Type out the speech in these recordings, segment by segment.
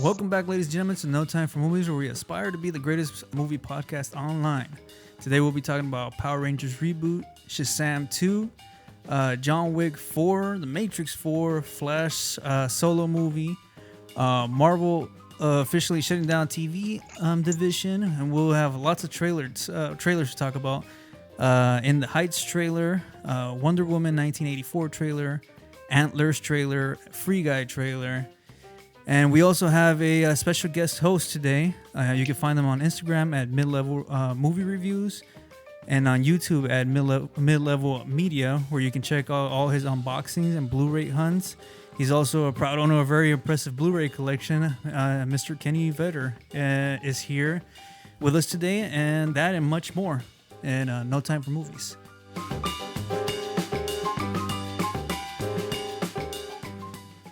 Welcome back, ladies and gentlemen, to No Time for Movies, where we aspire to be the greatest movie podcast online. Today we'll be talking about Power Rangers Reboot, Shazam 2, John Wick 4, The Matrix 4, Flash solo movie, Marvel officially shutting down TV division, and we'll have lots of trailers to talk about. In the Heights trailer, Wonder Woman 1984 trailer, Antlers Trailer Free Guy trailer. And we also have a special guest host today. You can find them on Instagram at Mid-Level Movie Reviews and on YouTube at Mid-Level Media, where you can check out all his unboxings and Blu-ray hunts. He's also a proud owner of a very impressive Blu-ray collection. Mr. Kenny Vetter is here with us today, and that and much more in No Time for Movies.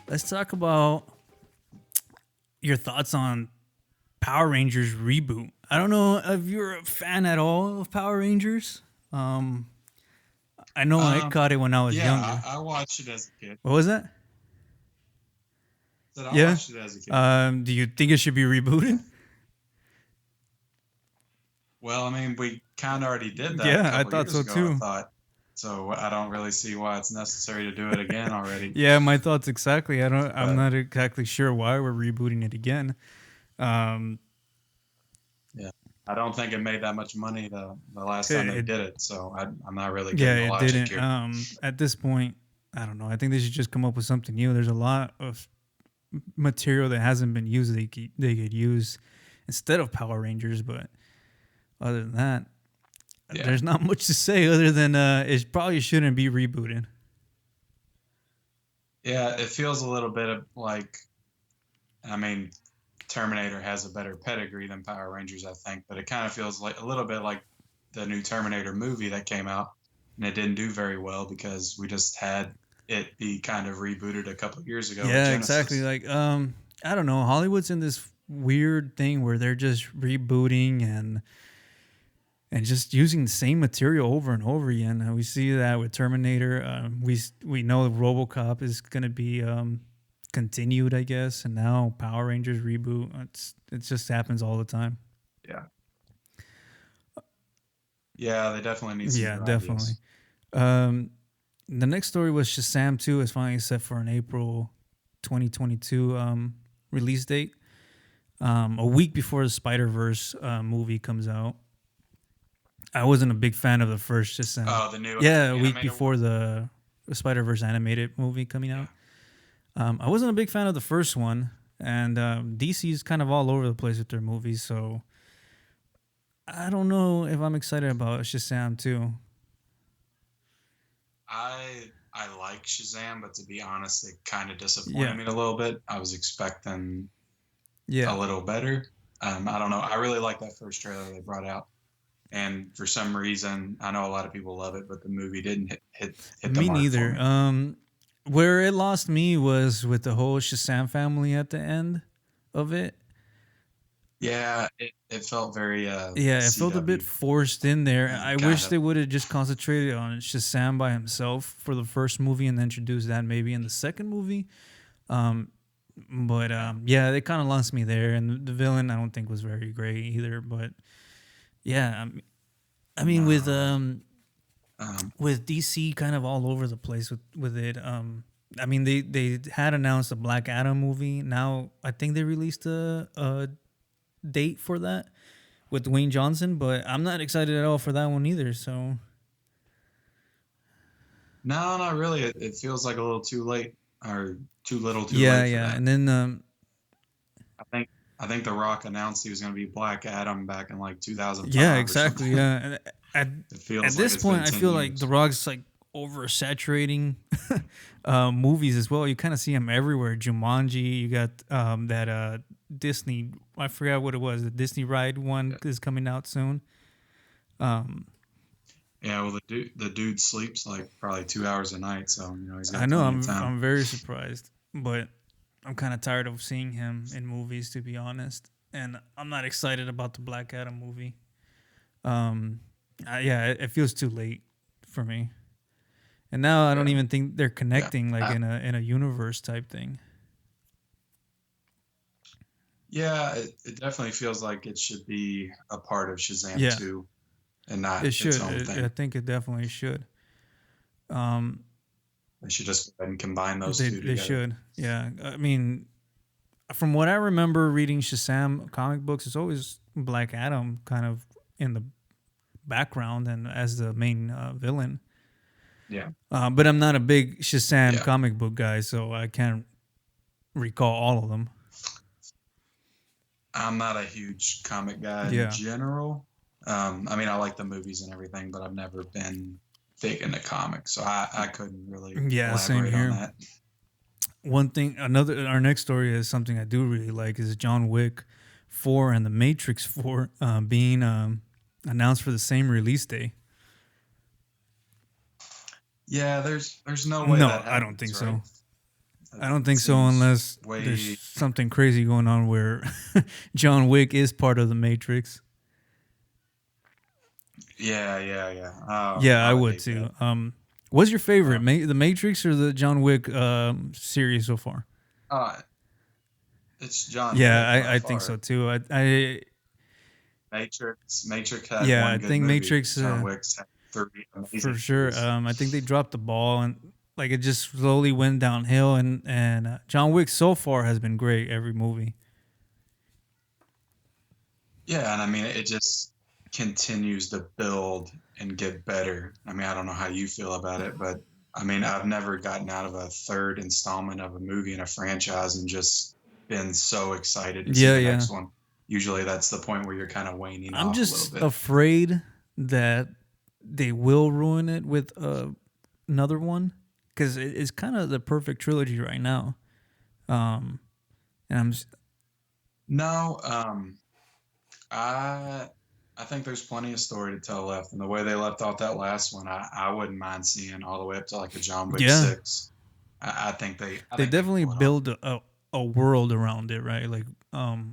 Let's talk about your thoughts on Power Rangers Reboot. I don't know if you're a fan at all of Power Rangers. I know I caught it when I was younger. Yeah, I watched it as a kid. What was that? I watched it as a kid. Do you think it should be rebooted? Well, I mean, we kind of already did that. Yeah, I thought so too. So I don't really see why it's necessary to do it again already. Yeah, my thoughts exactly. I'm not exactly sure why we're rebooting it again. Yeah, I don't think it made that much money the last time they did it. So I'm not really getting the logic here. Yeah, it didn't. At this point, I don't know. I think they should just come up with something new. There's a lot of material that hasn't been used they could use instead of Power Rangers, but other than that, there's not much to say other than it probably shouldn't be rebooted. Yeah, it feels a little bit of like, I mean, Terminator has a better pedigree than Power Rangers, I think, but it kind of feels like a little bit like the new Terminator movie that came out, and it didn't do very well because we just had it be kind of rebooted a couple of years ago. Yeah, exactly. Like, I don't know. Hollywood's in this weird thing where they're just rebooting and just using the same material over and over again. We see that with Terminator. We know RoboCop is going to be continued, I guess, and now Power Rangers reboot. It just happens all the time. Yeah. Yeah, they definitely need some new definitely. ideas. The next story was Shazam 2 is finally set for an April 2022 release date, a week before the Spider-Verse movie comes out. I wasn't a big fan of the first Shazam. Oh, the new a week before the Spider-Verse animated movie coming out. I wasn't a big fan of the first one, and DC's kind of all over the place with their movies, so I don't know if I'm excited about Shazam 2. I like Shazam, but to be honest, it kind of disappointed me a little bit. I was expecting a little better. I don't know. I really like that first trailer they brought out. And for some reason, I know a lot of people love it, but the movie didn't hit the me mark neither. For me. Where it lost me was with the whole Shazam family at the end of it. Yeah, it felt very it felt a bit forced in there. I wish they would have just concentrated on Shazam by himself for the first movie and then introduced that maybe in the second movie. But they kind of lost me there, and the villain I don't think was very great either. But yeah, I mean with DC kind of all over the place with it. I mean they had announced a Black Adam movie. Now I think they released a date for that with Dwayne Johnson, but I'm not excited at all for that one either. So no, not really. It feels like a little too late or too little too late. Yeah. And then I think The Rock announced he was going to be Black Adam back in like 2005. Yeah, exactly. Yeah. At this point, I feel like The Rock's like oversaturating movies as well. You kind of see him everywhere. Jumanji, you got that Disney, I forgot what it was. The Disney ride one is coming out soon. Yeah, well, the dude sleeps like probably 2 hours a night, so he's got I'm very surprised, but I'm kind of tired of seeing him in movies, to be honest, and I'm not excited about the Black Adam movie. It feels too late for me, and now I don't even think they're connecting in a universe type thing. Yeah, it definitely feels like it should be a part of Shazam Yeah, 2 and not it its should. own I thing. think it definitely should. Um, They should just go ahead and combine those two they together. should. Yeah, I mean, from what I remember reading Shazam comic books, it's always Black Adam kind of in the background and as the main villain. Yeah. But I'm not a big Shazam Yeah. comic book guy, so I can't recall all of them. I'm not a huge comic guy in Yeah, general. I mean, I like the movies and everything, but I've never been big into comics, so I couldn't really yeah, same elaborate on here. that. One thing, our next story is something I do really like is John Wick 4 and The Matrix 4 being announced for the same release day. Yeah, there's no way No, that I don't happens, think right? so. It I don't think so seems unless there's way. something crazy going on where John Wick is part of the Matrix. Yeah. Oh, Yeah, I I would would hate that. too. What's your favorite, Um, The Matrix or the John Wick series so far? uh, it's John Yeah, Wick by I think so far. too. I Matrix had yeah, one I good think movie. Matrix John Wick's had three for amazing sure. movies. I think they dropped the ball and like it just slowly went downhill. And John Wick so far has been great every movie. Yeah, and I mean it just continues to build and get better. I mean, I don't know how you feel about it, but I mean, I've never gotten out of a third installment of a movie in a franchise and just been so excited to see Yeah, the yeah. next one. Usually that's the point where you're kind of waning I'm off a little just bit. afraid that they will ruin it with another one because it's kind of the perfect trilogy right now. Um, and No, I I think there's plenty of story to tell left, and the way they left off that last one, I wouldn't mind seeing all the way up to like a John Wick yeah, 6. I they think they can definitely pull it off. build a world around it, right? Like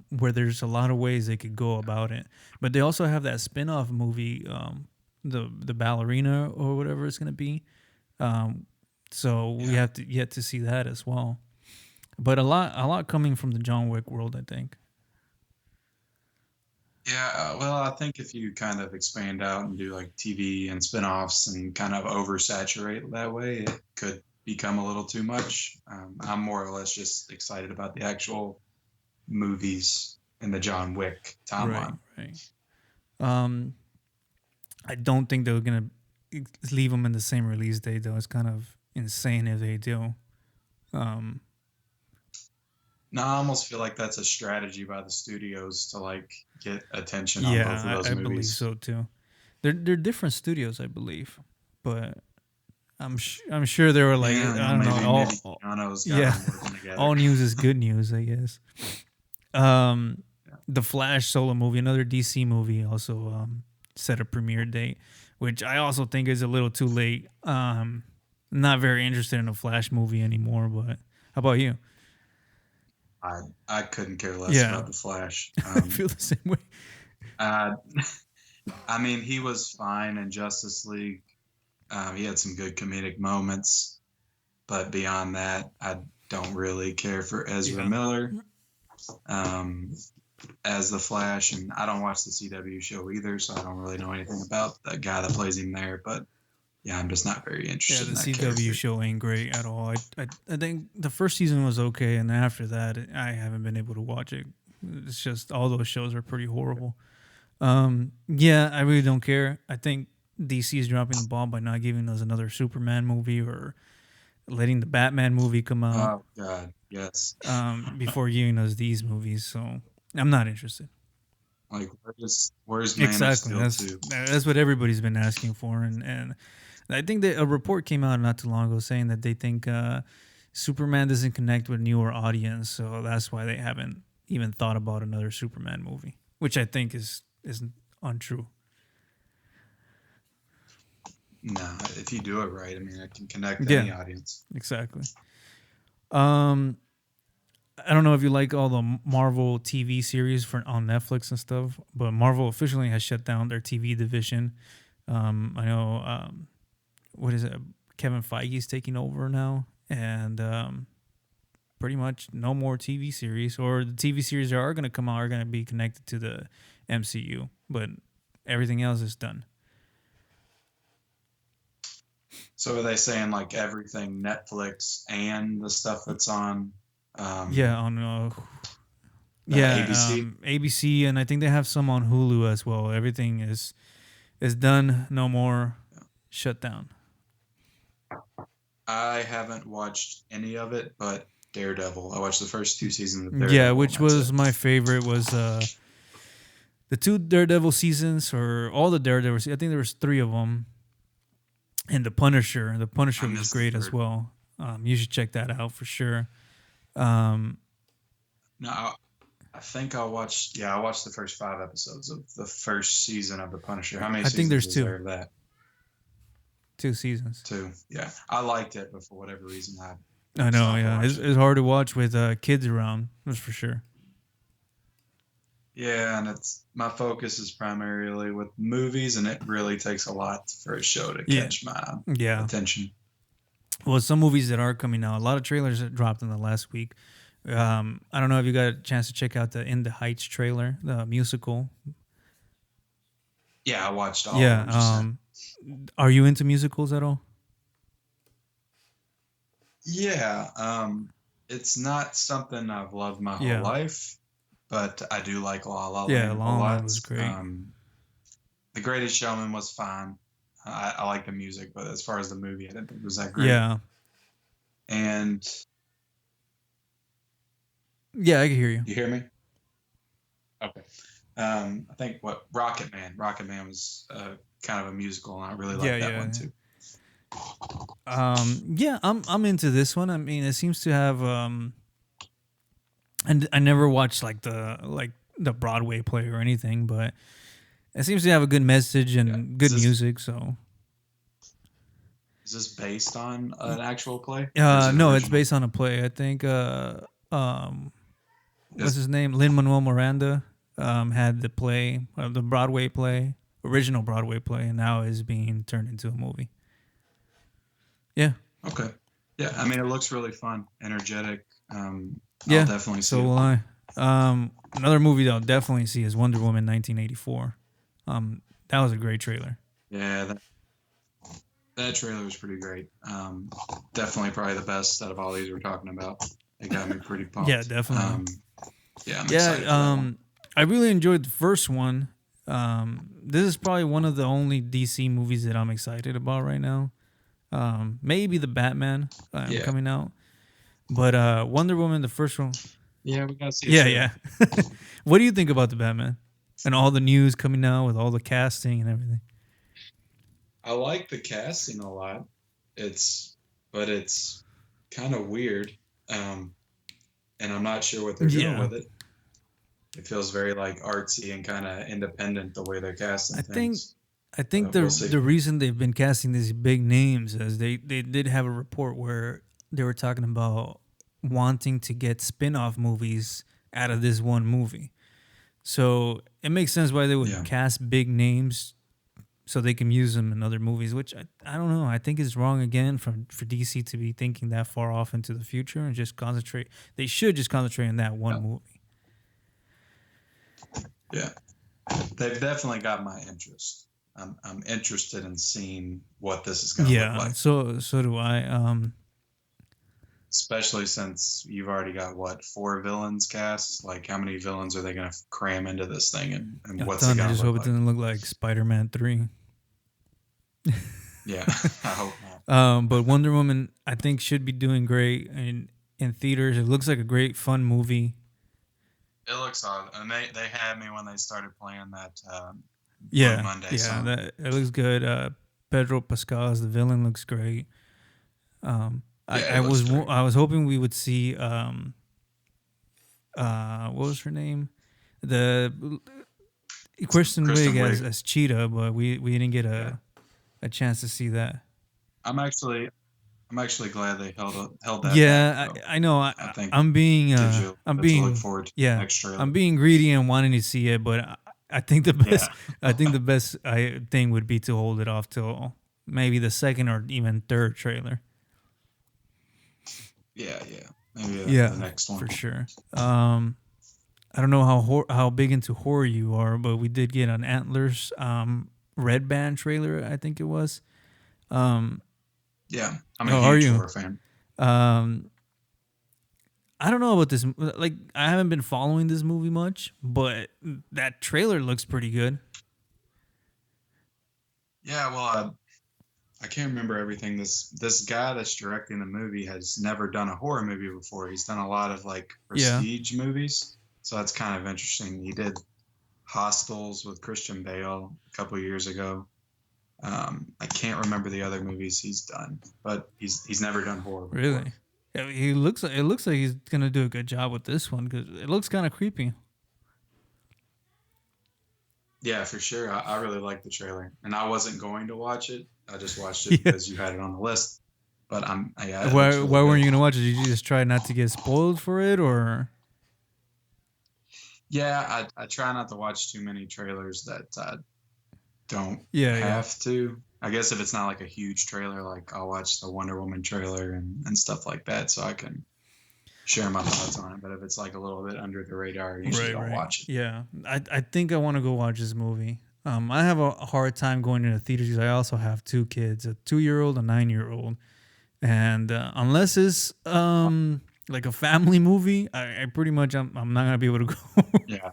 where there's a lot of ways they could go about it. But they also have that spin-off movie, the ballerina or whatever it's gonna be. Um, so we Yeah. have to yet to see that as well. But a lot coming from the John Wick world, I think. Yeah, well, I think if you kind of expand out and do like TV and spin-offs and kind of oversaturate that way, it could become a little too much. I'm more or less just excited about the actual movies in the John Wick Right, timeline. right. Um, I don't think they're gonna leave them in the same release date though. It's kind of insane if they do. Um, Now, I almost feel like that's a strategy by the studios to like get attention on both of yeah, those I believe movies. so too. They're different studios, I believe, but I'm sure they were like Yeah, I well, don't know maybe all Keanu's got yeah them working together. all news is good news, I guess. Um, Yeah. the Flash solo movie, another DC movie, also set a premiere date, which I also think is a little too late. Not very interested in a Flash movie anymore. But how about you? I I couldn't care less Yeah, about the Flash. I feel the same way. Uh, I mean, he was fine in Justice League. He had some good comedic moments, but beyond that, I don't really care for Ezra Yeah, Miller um, as the Flash, and I don't watch the CW show either, so I don't really know anything about the guy that plays him there. But yeah, I'm just not very yeah. interested in The that CW character. show ain't great at all. I think the first season was okay, and then after that, I haven't been able to watch it. It's just all those shows are pretty horrible. Yeah, I really don't care. I think DC is dropping the ball by not giving us another Superman movie or letting the Batman movie come out Oh God, yes. before giving us these movies. So I'm not interested. Like where's Man of Exactly. Steel 2? That's what everybody's been asking for, and I think that a report came out not too long ago saying that they think Superman doesn't connect with newer audience, so that's why they haven't even thought about another Superman movie, which I think is untrue. No, if you do it right, I mean, it can connect Yeah, any audience. exactly. Um, I don't know if you like all the Marvel TV series for on Netflix and stuff, but Marvel officially has shut down their TV division. I know what is it? Kevin Feige's taking over now, and pretty much no more TV series, or the TV series that are going to come out are going to be connected to the MCU, but everything else is done. So are they saying like everything Netflix and the stuff that's on? Yeah, on ABC. ABC, and I think they have some on Hulu as well. Everything is done. No more shut down. I haven't watched any of it, but Daredevil. I watched the first 2 seasons of Daredevil. Yeah, which was my favorite. Was the 2 Daredevil seasons, or all the Daredevils? I think there was 3 of them. And the Punisher. The Punisher was great as well. You should check that out for sure. No, I think I watched the first 5 episodes of the first season of The Punisher. How many seasons? I think there's 2. Of that? 2 seasons. 2, yeah. I liked it, but for whatever reason, I know, yeah. It's hard to watch with kids around, that's for sure. Yeah, and my focus is primarily with movies, and it really takes a lot for a show to catch my attention. Well, some movies that are coming out, a lot of trailers that dropped in the last week. I don't know if you got a chance to check out the In the Heights trailer, the musical. Yeah, I watched all of them. Are you into musicals at all? Yeah, it's not something I've loved my whole life, but I do like La La Land. Yeah, La La Land was great. The Greatest Showman was fine. I like the music, but as far as the movie, I didn't think it was that great. Yeah. And yeah, I can hear you. You hear me? Okay. I think Rocket Man was kind of a musical, and I really like that one too. I'm into this one. I mean, it seems to have and I never watched like the Broadway play or anything, but it seems to have a good message and good music. So, is this based on an actual play? No, it's based on a play. I think. What's his name? Lin-Manuel Miranda had the play, the Broadway play, original Broadway play, and now is being turned into a movie. Yeah. Okay. Yeah, I mean, it looks really fun, energetic. I'll definitely see it. So will I. Another movie that I'll definitely see is Wonder Woman 1984. That was a great trailer. Yeah, that trailer was pretty great. Definitely probably the best out of all these we're talking about. It got me pretty pumped. Yeah, definitely. I'm excited for that one. I really enjoyed the first one. This is probably one of the only DC movies that I'm excited about right now. Maybe the Batman coming out. But Wonder Woman, the first one. Yeah, we got to see it. Yeah. What do you think about the Batman? And all the news coming out with all the casting and everything. I like the casting a lot. But it's kind of weird. And I'm not sure what they're doing with it. It feels very like artsy and kind of independent the way they're casting things. I think the reason they've been casting these big names is they did have a report where they were talking about wanting to get spin-off movies out of this one movie. So it makes sense why they would cast big names so they can use them in other movies, which I don't know. I think is wrong again for DC to be thinking that far off into the future and just concentrate. They should just concentrate on that one movie. Yeah. They've definitely got my interest. I'm interested in seeing what this is going to look like. So do I. Especially since you've already got 4 villains cast. Like, how many villains are they going to cram into this thing, and what's it going to look like? I just hope it doesn't look like Spider-Man 3. Yeah, I hope not. But Wonder Woman, I think, should be doing great in theaters. It looks like a great, fun movie. It looks odd, and they had me when they started playing that. Monday song. It looks good. Pedro Pascal as the villain looks great. I was hoping we would see what was her name, the Kristen Wiig as Cheetah, but we didn't get a chance to see that. I'm actually glad they held that. Yeah, back, I know. I'm being look forward to next trailer. I'm being greedy and wanting to see it, but I think the best thing would be to hold it off till maybe the second or even third trailer. Yeah. maybe the Yeah, next one. for sure. I don't know how big into horror you are, but we did get an Antlers Red Band trailer, I think it was. Yeah, I'm a How are huge you? horror fan. Um, I don't know about this. Like, I haven't been following this movie much, but that trailer looks pretty good. Yeah, well, I can't remember everything. This guy that's directing the movie has never done a horror movie before. He's done a lot of like Yeah. prestige movies, so that's kind of interesting. He did Hostels with Christian Bale a couple years ago. I can't remember the other movies he's done, but he's never done horror before. Really? Yeah, it looks like he's gonna do a good job with this one because it looks kind of creepy. Yeah, for sure. I really like the trailer, and I wasn't going to watch it. I just watched it because you had it on the list. But yeah, it looks really Why weren't good. you gonna watch it? Did you just try not to get spoiled for it, or? Yeah, I try not to watch too many trailers that don't Yeah. have to. I guess if it's not like a huge trailer, like I'll watch the Wonder Woman trailer and stuff like that, so I can share my thoughts on it. But if it's like a little bit under the radar, I usually don't watch it. Yeah, I think I want to go watch this movie. I have a hard time going into theaters because I also have two kids, a 2-year-old, a 9-year-old, and unless it's like a family movie, I pretty much I'm not gonna be able to go. Yeah.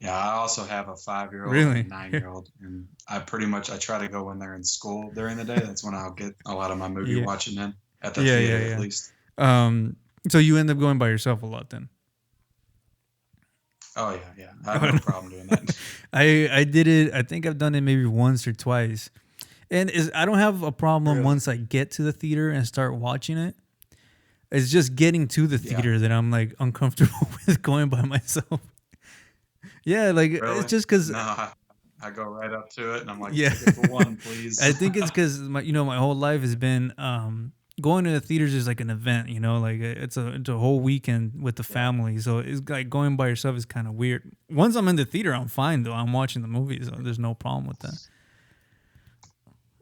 Yeah, I also have a 5-year-old Really? and a 9-year-old, and I try to go when they're in school during the day. That's when I'll get a lot of my movie Yeah. watching in at the theater Yeah. at least. So you end up going by yourself a lot then? Oh yeah. I have no problem doing that. I did it. I think I've done it maybe once or twice, and I don't have a problem Really? once I get to the theater and start watching it. It's just getting to the theater that I'm like uncomfortable with going by myself. Yeah, like Really? it's just because No, I go right up to it and I'm like, Yeah. ticket for one, please. I think it's because my whole life has been going to the theaters is like an event. Like it's a whole weekend with the family. So it's like going by yourself is kind of weird. Once I'm in the theater, I'm fine though. I'm watching the movie, so there's no problem with that.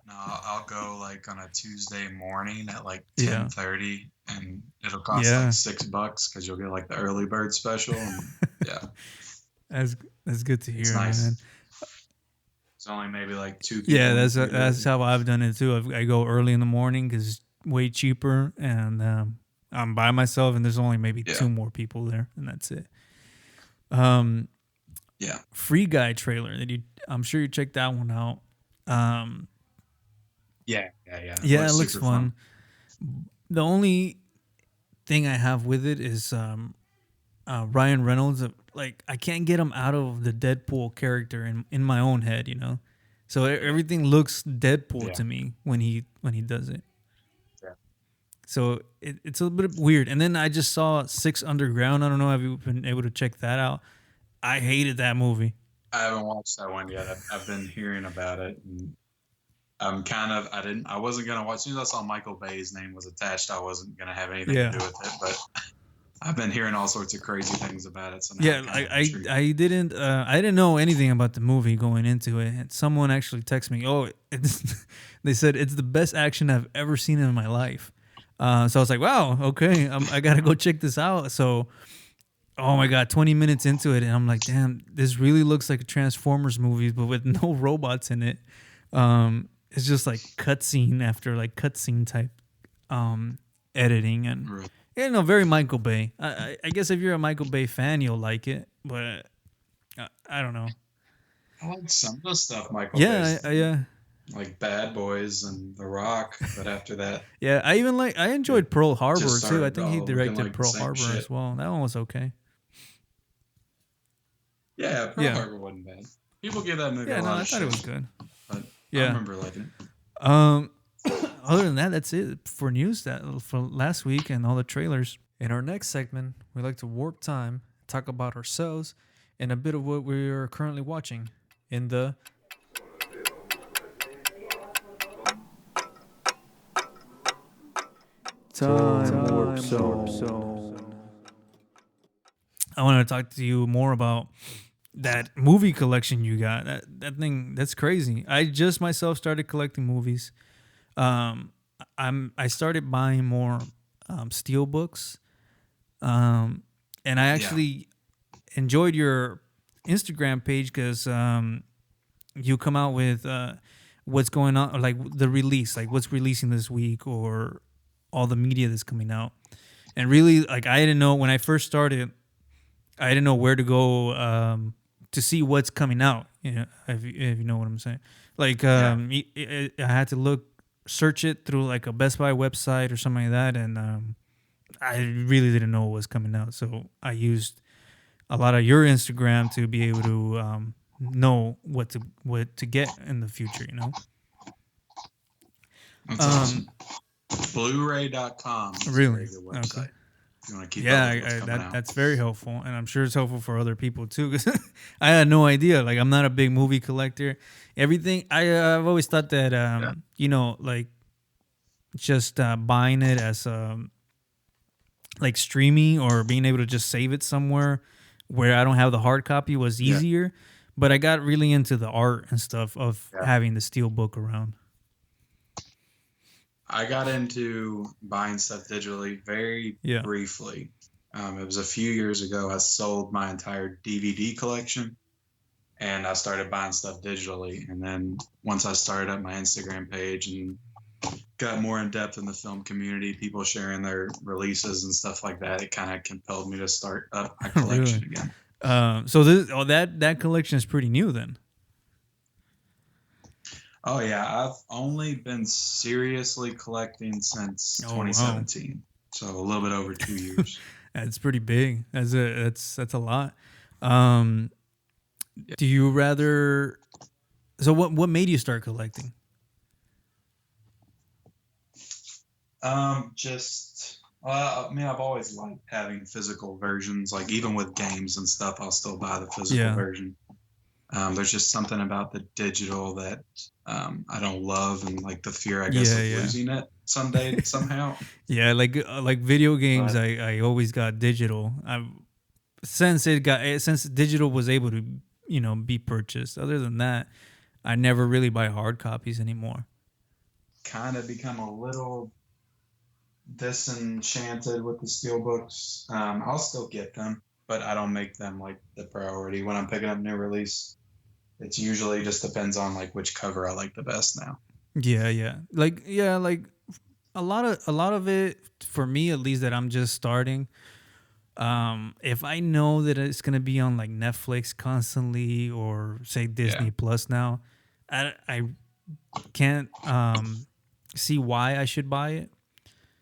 No, I'll go like on a Tuesday morning at like Yeah. 10:30, and it'll cost Yeah. like $6 because you'll get like the early bird special. And yeah, That's good to hear, it's nice. man. It's only maybe like 2 people. Yeah, in the that's theater. how I've done it too. I go early in the morning because it's way cheaper, and I'm by myself, and there's only maybe Yeah. 2 more people there, and that's it. Yeah. Free Guy trailer I'm sure you checked that one out. Yeah. Yeah, it looks super fun. The only thing I have with it is Ryan Reynolds. Like, I can't get him out of the Deadpool character in my own head, So everything looks Deadpool Yeah. to me when he does it. Yeah. So it's a little bit weird. And then I just saw Six Underground. I don't know, have you been able to check that out? I hated that movie. I haven't watched that one yet. I've been hearing about it, and I wasn't gonna watch. As soon as I saw Michael Bay's name was attached, I wasn't gonna have anything to do with it. But I've been hearing all sorts of crazy things about it. So now I'm kinda intrigued. I didn't know anything about the movie going into it. And someone actually texted me, they said it's the best action I've ever seen in my life. So I was like, wow, okay, I gotta go check this out. So, oh my god, 20 minutes into it, and I'm like, damn, this really looks like a Transformers movie, but with no robots in it. It's just like cutscene after like cutscene type editing, and Right. very Michael Bay. I guess if you're a Michael Bay fan, you'll like it, but I don't know. I like some of the stuff Michael Yeah, Bay's like Bad Boys and The Rock, but after that, yeah. I enjoyed Pearl Harbor too. I started think he all looking directed like the Pearl same Harbor shit. as well. That one was okay. yeah, Pearl Yeah. Harbor wasn't bad. People give that movie Yeah, a no, lot I of thought shit, it was good. but Yeah. I remember liking it. Other than that, that's it for news for last week and all the trailers. In our next segment, we like to warp time, talk about ourselves, and a bit of what we are currently watching in the Time Warp Zone. I want to talk to you more about that movie collection you got. That thing, that's crazy. I just myself started collecting movies. I started buying more steel books. And I actually enjoyed your Instagram page because you come out with what's going on, or like the release, like what's releasing this week, or all the media that's coming out. And really, like, I didn't know when I first started, I didn't know where to go to see what's coming out. You know, if you know what I'm saying. Like, I had to search it through like a Best Buy website or something like that, and I really didn't know what was coming out. So I used a lot of your Instagram to be able to know what to get in the future. You know, That's awesome. Blu-ray.com is a really very good website. okay. If you want to keep up with what's coming out. That's very helpful, and I'm sure it's helpful for other people too. Because I had no idea. Like, I'm not a big movie collector. Everything I've always thought that you know, like, just buying it as like streaming or being able to just save it somewhere where I don't have the hard copy was easier. But I got really into the art and stuff of having the steel book around. I got into buying stuff digitally very briefly. It was a few years ago. I sold my entire DVD collection, and I started buying stuff digitally. And then once I started up my Instagram page and got more in depth in the film community, people sharing their releases and stuff like that, it kind of compelled me to start up my collection again. So that collection is pretty new then. Oh yeah, I've only been seriously collecting since 2017, so a little bit over 2 years. That's pretty big. That's a lot. Do you rather? So what made you start collecting? I mean, I've always liked having physical versions. Like, even with games and stuff, I'll still buy the physical version. There's just something about the digital that I don't love, and like the fear, I guess, of losing it someday somehow. Yeah, like video games, I always got digital. Since digital was able to, you know, be purchased. Other than that, I never really buy hard copies anymore. Kind of become a little disenchanted with the steelbooks. I'll still get them, but I don't make them like the priority when I'm picking up new release. It's usually just depends on like which cover I like the best now. Like a lot of it for me, at least, that I'm just starting. If I know that it's gonna be on like Netflix constantly, or say Disney Plus now, I can't see why I should buy it.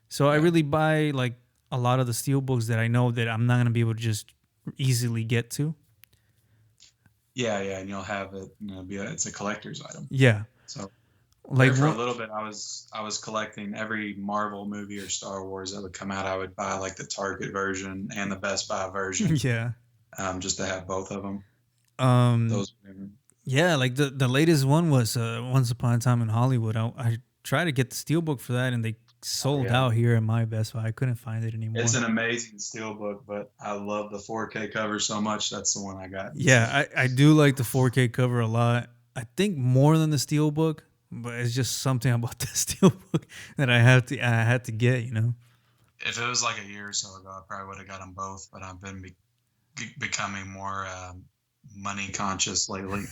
So I really buy like a lot of the steelbooks that I know that I'm not gonna be able to just easily get to. Yeah, and you'll have it. You know, it's a collector's item. Yeah. So, like, for a little bit, I was collecting every Marvel movie or Star Wars that would come out. I would buy like the Target version and the Best Buy version. Just to have both of them. Those. Yeah, like the latest one was Once Upon a Time in Hollywood. I tried to get the steelbook for that, and they sold out here in my Best Buy. I couldn't find it anymore. It's an amazing steelbook, but I love the 4K cover so much. That's the one I got. Yeah, I do like the 4K cover a lot. I think more than the steelbook, but it's just something about the steelbook that I had to get. You know, if it was like a year or so ago, I probably would have got them both. But I've been becoming more money conscious lately.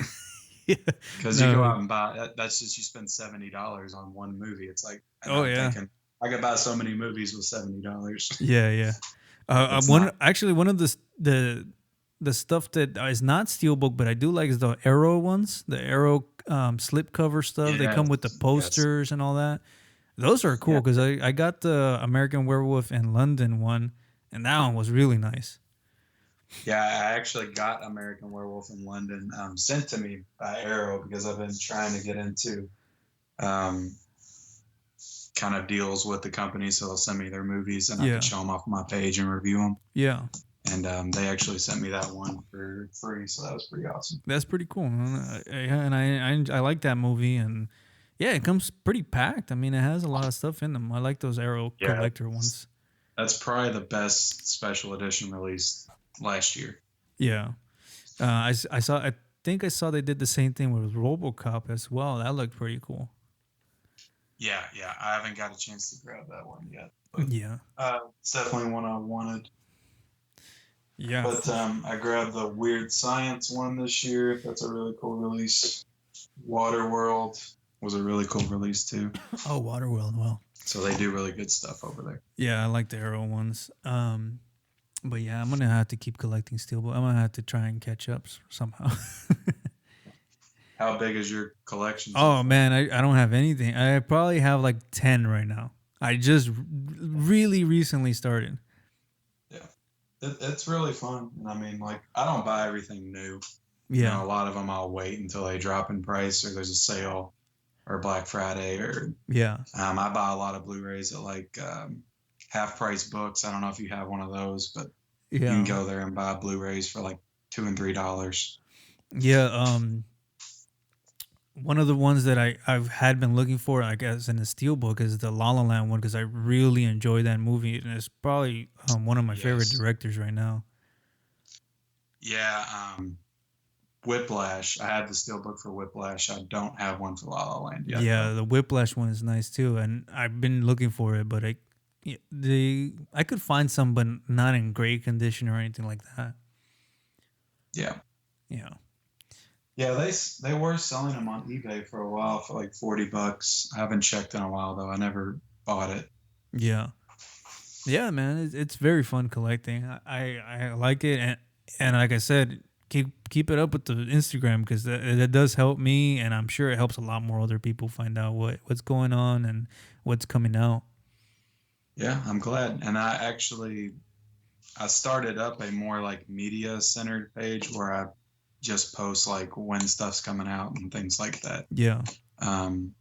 Because you go out and buy that's just, you spend $70 on one movie. It's like, thinking, I could buy so many movies with $70. One of the stuff that is not steelbook, but I do like, is the Arrow ones, the Arrow slipcover stuff. They come with the posters and all that. Those are cool because I got the American Werewolf in London one, and that one was really nice. Yeah, I actually got American Werewolf in London sent to me by Arrow because I've been trying to get into kind of deals with the company, so they'll send me their movies and I can show them off my page and review them. Yeah. And they actually sent me that one for free, so that was pretty awesome. That's pretty cool. And I like that movie, and it comes pretty packed. I mean, it has a lot of stuff in them. I like those Arrow collector ones. That's probably the best special edition release last year. Yeah. I think I saw they did the same thing with RoboCop as well. That looked pretty cool. Yeah. I haven't got a chance to grab that one yet. But Yeah. it's definitely one I wanted. Yeah. But I grabbed the Weird Science one this year. That's a really cool release. Waterworld was a really cool release too. Oh, Waterworld. Well. So they do really good stuff over there. Yeah, I like the Arrow ones. But yeah, I'm gonna have to keep collecting Steelbook. I'm gonna have to try and catch up somehow. How big is your collection? So Oh far? man, I don't have anything. I probably have like 10 right now. I just really recently started. Yeah, it's really fun. And I mean, like, I don't buy everything new. Yeah. A lot of them I'll wait until they drop in price or there's a sale or Black Friday or Yeah. I buy a lot of Blu-rays at like half price books. I don't know if you have one of those, but you can Yeah. go there and buy Blu-rays for like $2 and $3. Yeah. One of the ones that I've had been looking for, I guess, in the Steelbook is the La La Land one because I really enjoy that movie and it's probably one of my favorite Yes. directors right now. Yeah, Whiplash. I had the Steelbook for Whiplash. I don't have one for La La Land yet. Yeah, Though. the Whiplash one is nice too, and I've been looking for it, but I could find some, but not in great condition or anything like that. Yeah. Yeah. Yeah, they were selling them on eBay for a while for like $40. I haven't checked in a while though. I never bought it. Yeah. Yeah, man, it's very fun collecting. I like it, and like I said, keep it up with the Instagram because that does help me, and I'm sure it helps a lot more other people find out what's going on and what's coming out. Yeah, I'm glad. And I started up a more like media centered page where I just post like when stuff's coming out and things like that. Yeah. I'm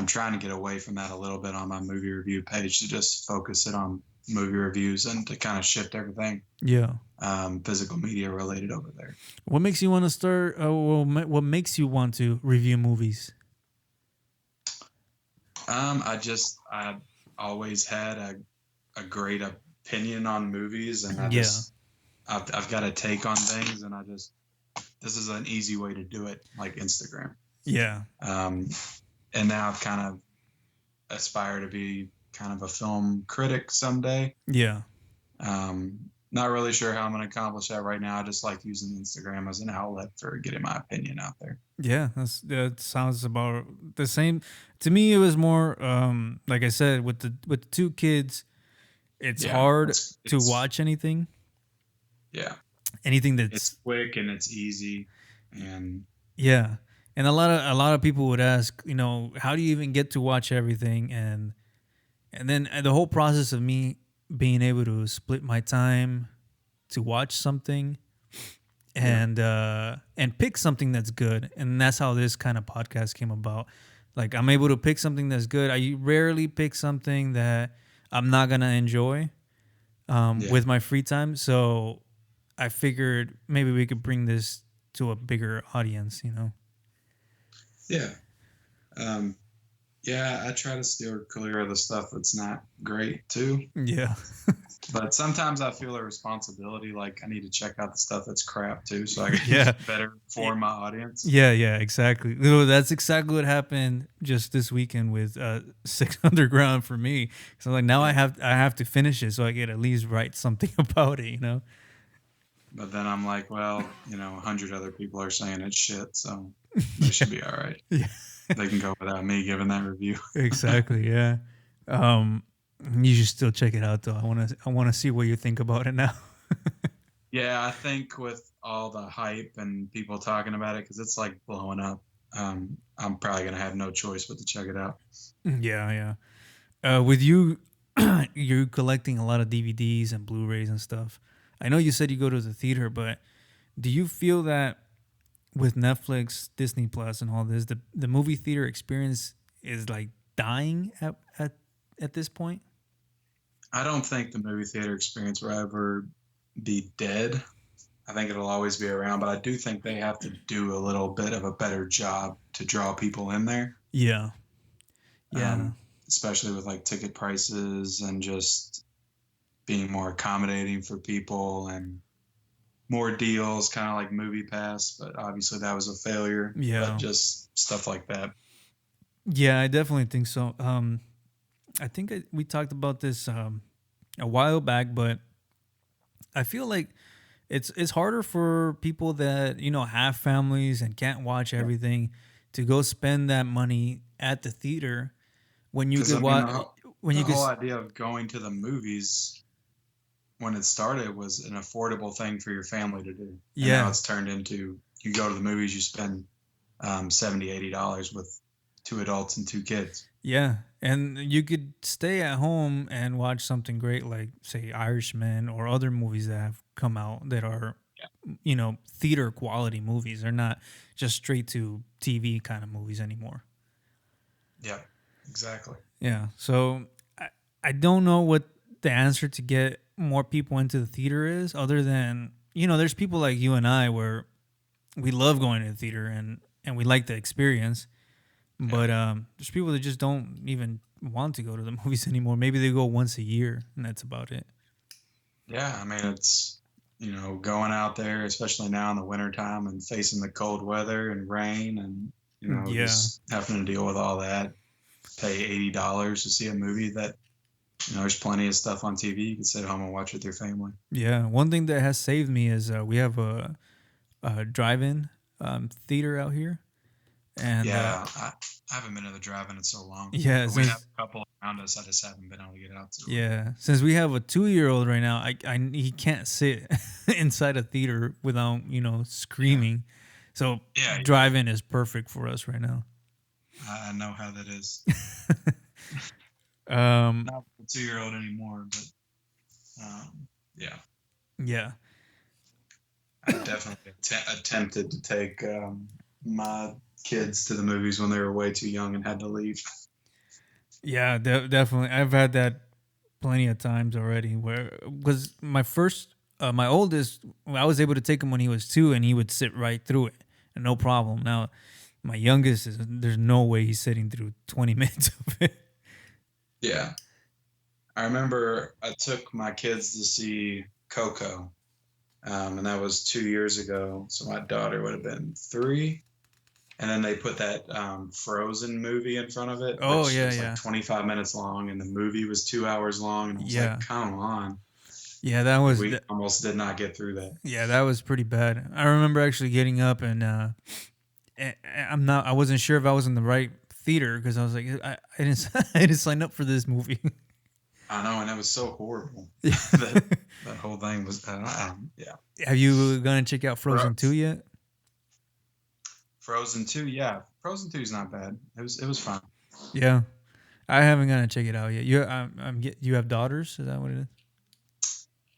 trying to get away from that a little bit on my movie review page to just focus it on movie reviews and to kind of shift everything Yeah. physical media related over there. What makes you want to start? What makes you want to review movies? I always had a great opinion on movies, and I've got a take on things, and this is an easy way to do it, like Instagram. Yeah. And now I've kind of aspire to be kind of a film critic someday. Yeah. Not really sure how I'm going to accomplish that right now. I just like using Instagram as an outlet for getting my opinion out there. Yeah, that sounds about the same. To me, it was more like I said with the two kids. It's hard to watch anything. Yeah, anything that's it's quick and it's easy, and yeah. And a lot of people would ask, how do you even get to watch everything? And then the whole process of me being able to split my time to watch something and pick something that's good. And that's how this kind of podcast came about. Like I'm able to pick something that's good. I rarely pick something that I'm not gonna enjoy with my free time. So I figured maybe we could bring this to a bigger audience, Yeah. I try to steer clear of the stuff that's not great too. Yeah. But sometimes I feel a responsibility, like I need to check out the stuff that's crap too, so I can better inform my audience. Yeah, exactly. That's exactly what happened just this weekend with Six Underground for me. So like now I have to finish it so I can at least write something about it, But then I'm like, well, 100 other people are saying it's shit, so they should be all right. Yeah. They can go without me giving that review. Exactly. Yeah. You should still check it out though. I want to see what you think about it now. Yeah, I think with all the hype and people talking about it, because it's like blowing up, I'm probably gonna have no choice but to check it out. Yeah. With you, you're collecting a lot of DVDs and Blu-rays and stuff. I know you said you go to the theater, but do you feel that with Netflix, Disney Plus, and all this, the movie theater experience is like dying at this point? I don't think the movie theater experience will ever be dead. I think it'll always be around, but I do think they have to do a little bit of a better job to draw people in there. Yeah. Especially with like ticket prices and just being more accommodating for people and more deals, kind of like Movie Pass, but obviously that was a failure. Yeah. But just stuff like that. Yeah, I definitely think so. I think we talked about this a while back, but I feel like it's harder for people that have families and can't watch Yeah. everything to go spend that money at the theater when you Because could I mean, watch when the you could. whole idea of going to the movies when it started was an affordable thing for your family to do, and now Yeah, it's turned into you go to the movies, you spend 70, $80 with two adults and two kids. yeah, and you could stay at home and watch something great like say Irishman or other movies that have come out that are Yeah. theater quality movies. They're not just straight to TV kind of movies anymore. Yeah, exactly. Yeah. So I don't know what the answer to get more people into the theater is, other than, there's people like you and I where we love going to the theater and we like the experience. Yeah. But there's people that just don't even want to go to the movies anymore. Maybe they go once a year and that's about it. Yeah, I mean, it's, going out there, especially now in the wintertime and facing the cold weather and rain and, Yeah. just having to deal with all that, pay $80 to see a movie that, there's plenty of stuff on TV. You can sit at home and watch with your family. Yeah. One thing that has saved me is we have a drive-in theater out here. And Yeah, I haven't been to the drive-in in so long. yeah, But we have since a couple around us. I just haven't been able to get out to them. yeah, since we have a 2-year-old right now, he can't sit inside a theater without screaming. So Yeah, drive-in is perfect for us right now. I know how that is. Um, Not a 2-year-old anymore, but yeah, yeah, I definitely attempted to take my kids to the movies when they were way too young and had to leave. yeah, definitely. I've had that plenty of times already. Where because my oldest, I was able to take him when he was 2, and he would sit right through it, and no problem. Now, my youngest there's no way he's sitting through 20 minutes of it. Yeah, I remember I took my kids to see Coco, and that was 2 years ago. So my daughter would have been 3. And then they put that Frozen movie in front of it, Oh which yeah, was like yeah, 25 minutes long, and the movie was 2 hours long. And I was like, yeah, come on. yeah. That Like, was we almost did not get through that. yeah, that was pretty bad. I remember actually getting up and I wasn't sure if I was in the right theater because I was like, I didn't I didn't sign up for this movie. I know, and it was so horrible. Yeah. that whole thing was, yeah. Have you gonna check out Frozen 2 yet? Frozen 2, yeah. Frozen 2 is not bad. It was fun. Yeah, I haven't gonna check it out yet. You have daughters? Is that what it is?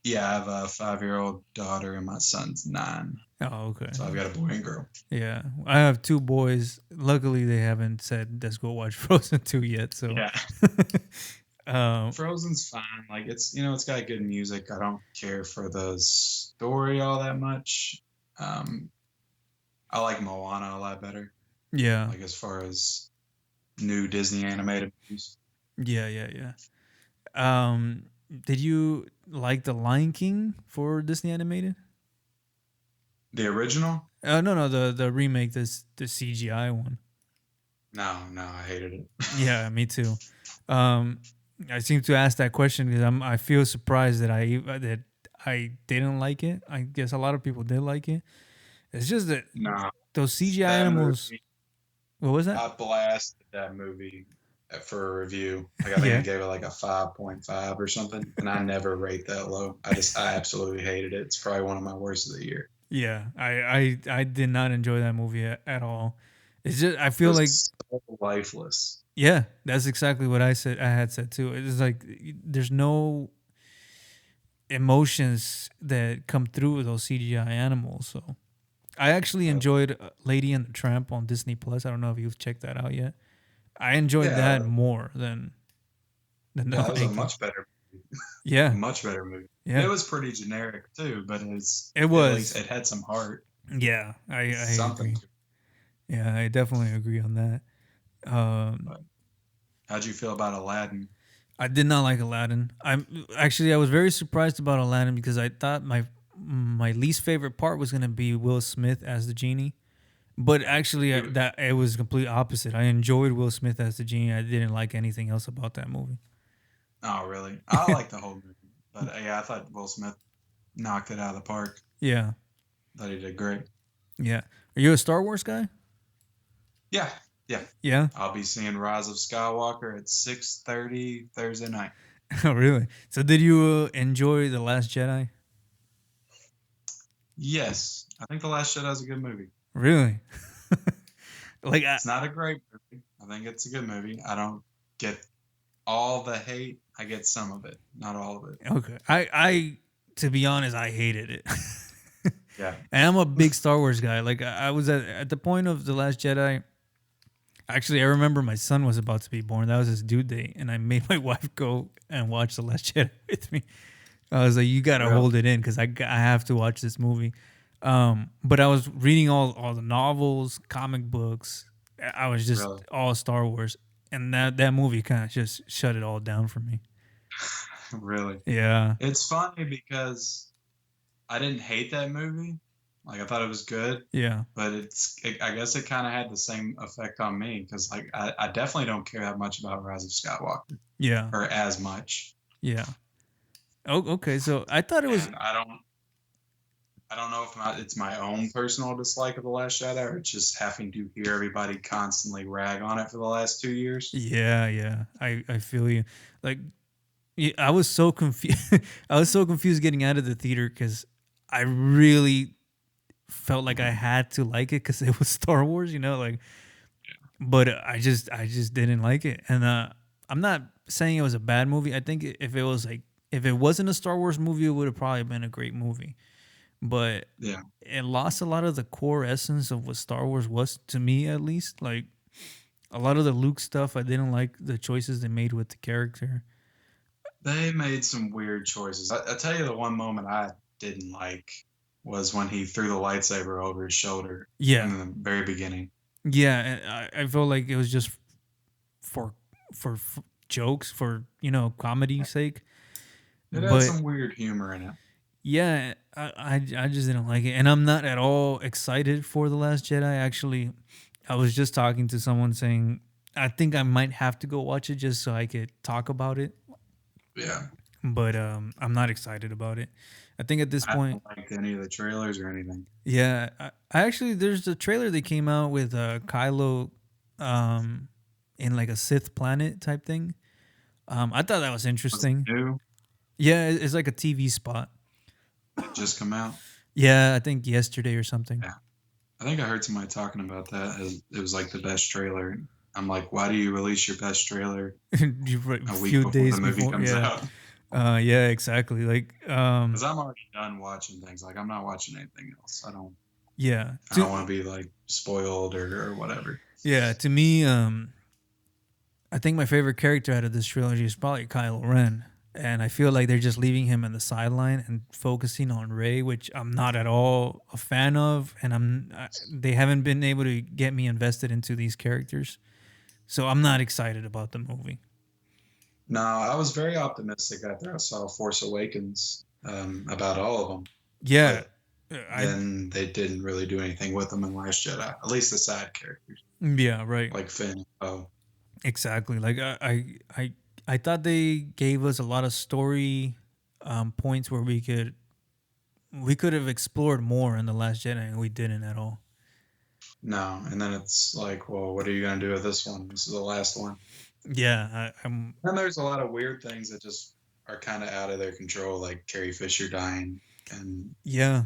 Yeah, I have a 5-year-old daughter, and my son's 9. Oh, okay. So I've got a boy and girl. Yeah, I have 2 boys. Luckily, they haven't said let's go watch Frozen 2 yet. So Yeah. Frozen's fine. Like it's got good music. I don't care for the story all that much. I like Moana a lot better. Yeah, Like as far as new Disney animated movies. yeah. Did you like the Lion King for Disney animated? The original? No, the remake, the CGI one. No, I hated it. Yeah, me too. I seem to ask that question because I feel surprised that I didn't like it. I guess a lot of people did like it. It's just that No, those CGI that animals. movie, What was that? I blasted that movie for a review. Like I think I Yeah, gave it like a 5.5 or something, and I never rate that low. I absolutely hated it. It's probably one of my worst of the year. yeah. I did not enjoy that movie at all. It's just I It feel like was so lifeless. yeah, that's exactly what I said. I had said too. It's like there's no emotions that come through with those CGI animals. So I actually enjoyed Lady and the Tramp on Disney Plus. I don't know if you've checked that out yet. I enjoyed that Yeah, more than the yeah, it was a Lion King. much better, Yeah, much better movie. It yeah. was pretty generic too, but It at least was. it had some heart, Yeah, I something. agree. Yeah, I definitely agree on that. Um, But how'd you feel about Aladdin? I did not like Aladdin. I was very surprised about Aladdin because I thought my least favorite part was gonna be Will Smith as the genie, but actually You- that it was complete opposite. I enjoyed Will Smith as the genie. I didn't like anything else about that movie. Oh, really? I like the whole movie. yeah, I thought Will Smith knocked it out of the park. Yeah, Thought he did great. yeah. Are you a Star Wars guy? Yeah, yeah. Yeah. I'll be seeing Rise of Skywalker at 6:30 Thursday night. Oh, really? So, did you enjoy The Last Jedi? Yes, I think The Last Jedi is a good movie. Really? Like, It's not a great movie. I think it's a good movie. I don't get all the hate. I get some of it, not all of it. okay. To be honest, I hated it. Yeah. And I'm a big Star Wars guy. Like, I was at the point of The Last Jedi. Actually, I remember my son was about to be born. That was his due date, and I made my wife go and watch The Last Jedi with me. I was like, "You gotta Really? hold it in because I have to watch this movie." But I was reading all the novels, comic books. I was just Really? all Star Wars, and that movie kind of just shut it all down for me. Really? Yeah, It's funny because I didn't hate that movie. Like I thought it was good, yeah, but I guess it kind of had the same effect on me because like I definitely don't care that much about Rise of Skywalker yeah, or as much. yeah. Oh, okay. So I thought it was. And I don't know if it's my own personal dislike of The Last Jedi or it's just having to hear everybody constantly rag on it for the last 2 years. Yeah, yeah. I feel you. Like, yeah, I was so confused. I was so confused getting out of the theater because I really felt like I had to like it because it was Star Wars, like. But I just didn't like it, and I'm not saying it was a bad movie. I think if it wasn't a Star Wars movie, it would have probably been a great movie. But Yeah. it lost a lot of the core essence of what Star Wars was to me, at least. Like a lot of the Luke stuff, I didn't like the choices they made with the character. They made some weird choices. I tell you, the one moment I didn't like was when he threw the lightsaber over his shoulder Yeah, in the very beginning. yeah. And I felt like it was just for for jokes, for comedy sake. It had But some weird humor in it. yeah, I just didn't like it, and I'm not at all excited for The Last Jedi. Actually, I was just talking to someone saying I think I might have to go watch it just so I could talk about it. Yeah. But I'm not excited about it. I think at this I point, don't like any of the trailers or anything. yeah, I actually there's a trailer that came out with Kylo, um, in like a Sith planet type thing. I thought that was Was it interesting. new? Yeah, it's like a TV spot. It just come out? Yeah, I think yesterday or something. Yeah. I think I heard somebody talking about that as it was like the best trailer. I'm like, why do you release your best trailer A a week few before the days movie before. comes Yeah. out? Yeah, exactly. Like, Because I'm already done watching things. Like I'm not watching anything else. yeah. I don't want to be like spoiled or whatever. Yeah, to me, I think my favorite character out of this trilogy is probably Kylo Ren. And I feel like they're just leaving him in the sideline and focusing on Rey, which I'm not at all a fan of. And they haven't been able to get me invested into these characters. So I'm not excited about the movie. No, I was very optimistic after I saw Force Awakens about all of them. Yeah. But then they didn't really do anything with them in Last Jedi. At least the side characters, Yeah, right. like Finn. Oh, Exactly. Like I thought they gave us a lot of story points where we could have explored more in the Last Jedi, and we didn't at all. no. And then it's like, well, what are you going to do with this one? This is the last one. Yeah, I'm. And there's a lot of weird things that just are kind of out of their control, like Carrie Fisher dying. And, Yeah,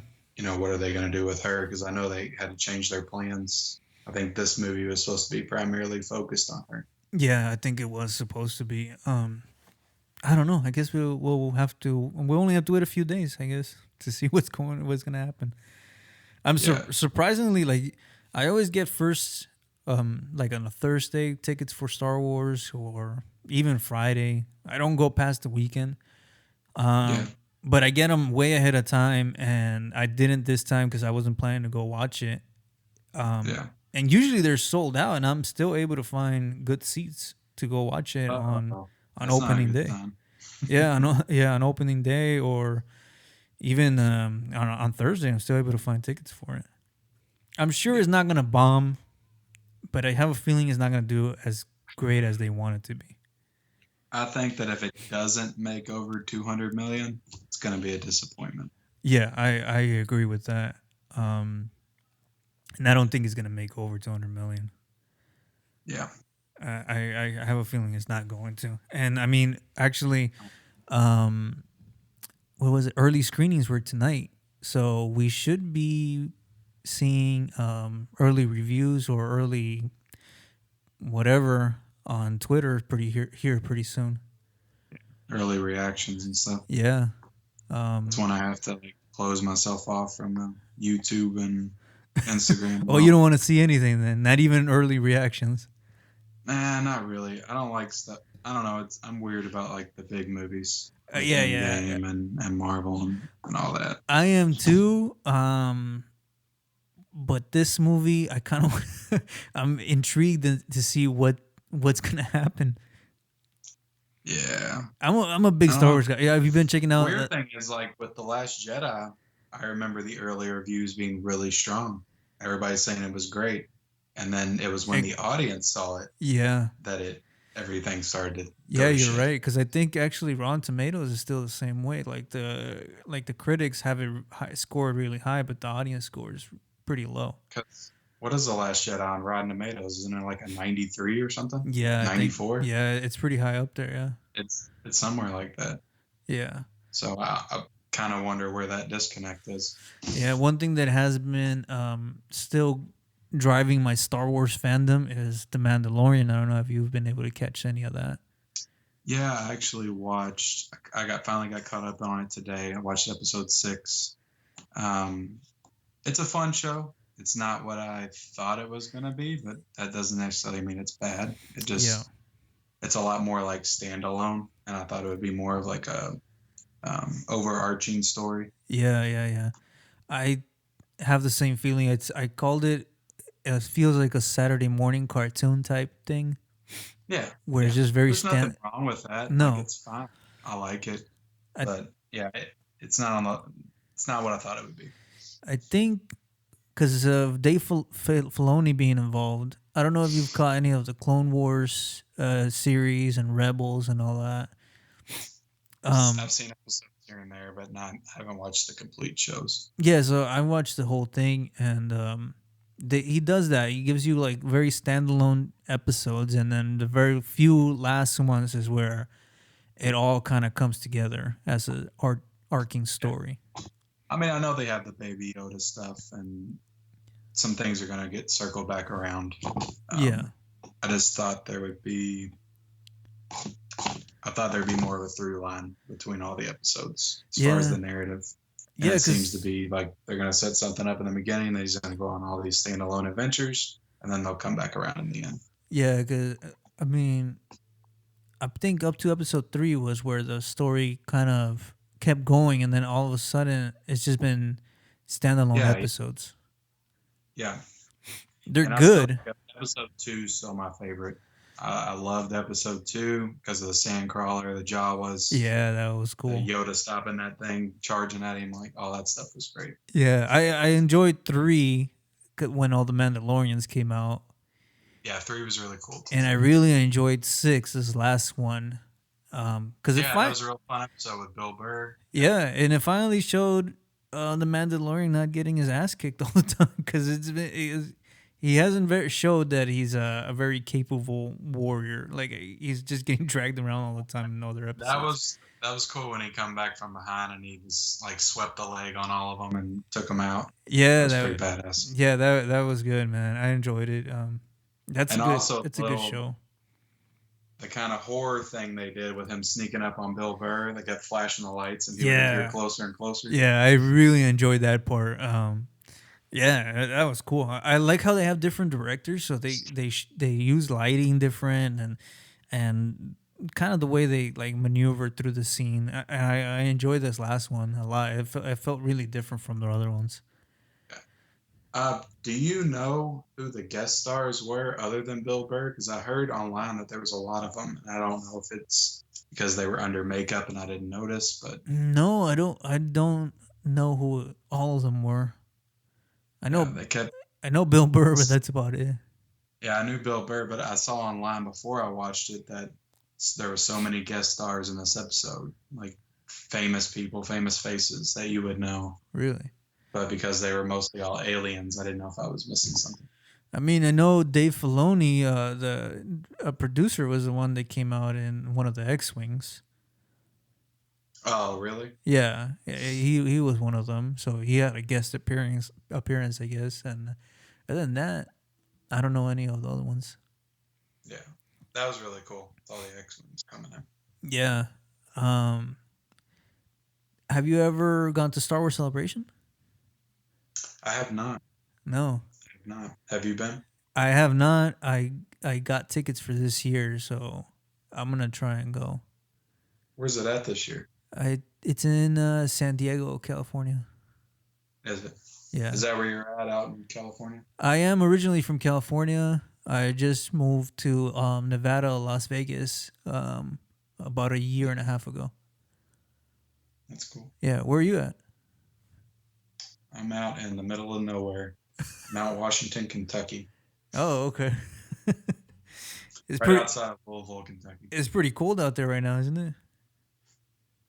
what are they going to do with her? Because I know they had to change their plans. I think this movie was supposed to be primarily focused on her. yeah. I think it was supposed to be. I don't know. I guess we'll have to. We only have to wait a few days, I guess, to see what's gonna happen. I'm Yeah. surprisingly like I always get first like on a Thursday tickets for Star Wars or even Friday. I don't go past the weekend. Yeah. But I get them way ahead of time, and I didn't this time because I wasn't planning to go watch it. Yeah. And usually they're sold out, and I'm still able to find good seats to go watch it on Uh-oh. on That's not a opening good day. time. Yeah, on opening day, or even on Thursday, I'm still able to find tickets for it. I'm sure it's not gonna bomb, but I have a feeling it's not gonna do as great as they want it to be. I think that if it doesn't make over 200 million, it's going to be a disappointment. Yeah, I agree with that. Um, and I don't think it's gonna make over 200 million. Yeah. I have a feeling it's not going to. And I mean, actually, um, what was it? Early screenings were tonight, so we should be seeing early reviews or early whatever on Twitter here pretty soon. Early reactions and stuff. Yeah. That's when I have to like close myself off from YouTube and Instagram. Well, you don't want to see anything then, not even early reactions. Nah, not really. I don't like stuff. I don't know. I'm weird about like the big movies, like Yeah, Endgame and Marvel and all that. I am too. But this movie, I kind of, I'm intrigued to see what's gonna happen. Yeah. I'm a big Star Wars guy. Yeah, have you been checking out? Weird thing is like with The Last Jedi, I remember the early reviews being really strong. Everybody's saying it was great. And then it was when the audience saw it Yeah. that everything started to Yeah, you're shit. right. Because I think actually Rotten Tomatoes is still the same way. Like the critics have it scored really high, but the audience score is pretty low. Because what is The Last Jedi on Rotten Tomatoes? Isn't it like a 93 or something? Yeah, 94. Yeah, it's pretty high up there. Yeah, it's somewhere like that. Yeah. So I kind of wonder where that disconnect is. Yeah, one thing that has been still driving my Star Wars fandom is The Mandalorian. I don't know if you've been able to catch any of that. Yeah, I actually watched. Finally got caught up on it today. I watched episode 6. It's a fun show. It's not what I thought it was gonna be, but that doesn't necessarily mean it's bad. It just it's a lot more like standalone, and I thought it would be more of like a overarching story. Yeah. I have the same feeling. I called it. It feels like a Saturday morning cartoon type thing. Yeah, where it's just very There's nothing wrong with that. No, like, it's fine. I like it, but yeah, it's not It's not what I thought it would be. I think because of Dave Filoni being involved. I don't know if you've caught any of the Clone Wars series and Rebels and all that. I've seen episodes here and there, but I haven't watched the complete shows. Yeah, so I watched the whole thing, and he does that. He gives you like very standalone episodes, and then the very few last ones is where it all kind of comes together as a arcing story. I mean, I know they have the Baby Yoda stuff, and some things are going to get circled back around. Yeah. I just thought there'd be more of a through line between all the episodes as far as the narrative. And it seems to be like they're going to set something up in the beginning, then he's going to go on all these standalone adventures, and then they'll come back around in the end. Yeah, because, I mean, I think up to episode 3 was where the story kind of kept going, and then all of a sudden it's just been standalone episodes. Yeah. They're good. Episode 2 is still my favorite. I loved episode 2 because of the Sandcrawler, the Jawas. Yeah, that was cool. Yoda stopping that thing, charging at him, like all that stuff was great. Yeah, I enjoyed 3 when all the Mandalorians came out. Yeah, 3 was really cool. And I really enjoyed 6, this last one. Because that was a real fun episode with Bill Burr. Yeah, and it finally showed the Mandalorian not getting his ass kicked all the time, because he hasn't showed that he's a very capable warrior. Like, he's just getting dragged around all the time in other episodes. That was cool when he come back from behind and he was like swept a leg on all of them and took them out. Yeah, that was pretty badass. Yeah, that was good, man. I enjoyed it. It's a good show. The kind of horror thing they did with him sneaking up on Bill Burr, they kept flashing the lights and he would get closer and closer. Yeah, I really enjoyed that part. Yeah, that was cool. I like how they have different directors, so they use lighting different and kind of the way they like maneuver through the scene. I enjoyed this last one a lot. It felt really different from the other ones. Do you know who the guest stars were other than Bill Burr? Because I heard online that there was a lot of them. And I don't know if it's because they were under makeup and I didn't notice. But no, I don't know who all of them were. I know I know Bill Burr, but that's about it. Yeah, I knew Bill Burr, but I saw online before I watched it that there were so many guest stars in this episode, like famous people, famous faces that you would know. Really? But because they were mostly all aliens, I didn't know if I was missing something. I mean, I know Dave Filoni, the producer, was the one that came out in one of the X-Wings. Oh, really? Yeah, he was one of them. So he had a guest appearance, I guess. And other than that, I don't know any of the other ones. Yeah, that was really cool. With all the X-Wings coming in. Yeah. Have you ever gone to Star Wars Celebration? I have not. No, I have not. Have you been? I have not. I got tickets for this year, so I'm gonna try and go. Where's it at this year? It's in San Diego, California. Is it? Yeah. Is that where you're at out in California? I am originally from California. I just moved to Nevada, Las Vegas, about a year and a half ago. That's cool. Yeah, where are you at? I'm out in the middle of nowhere, Mount Washington, Kentucky. Oh, okay. It's Right pretty outside of Louisville, Kentucky. It's pretty cold out there right now, isn't it?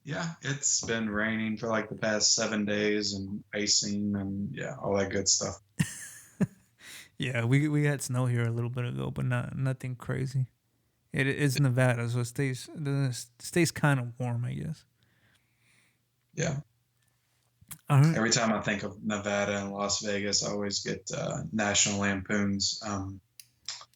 Yeah, it's been raining for like the past 7 days and icing and yeah, all that good stuff. Yeah, we had snow here a little bit ago, but nothing crazy. It's Nevada, so it stays kind of warm, I guess. Yeah. Uh-huh. Every time I think of Nevada and Las Vegas, I always get National Lampoon's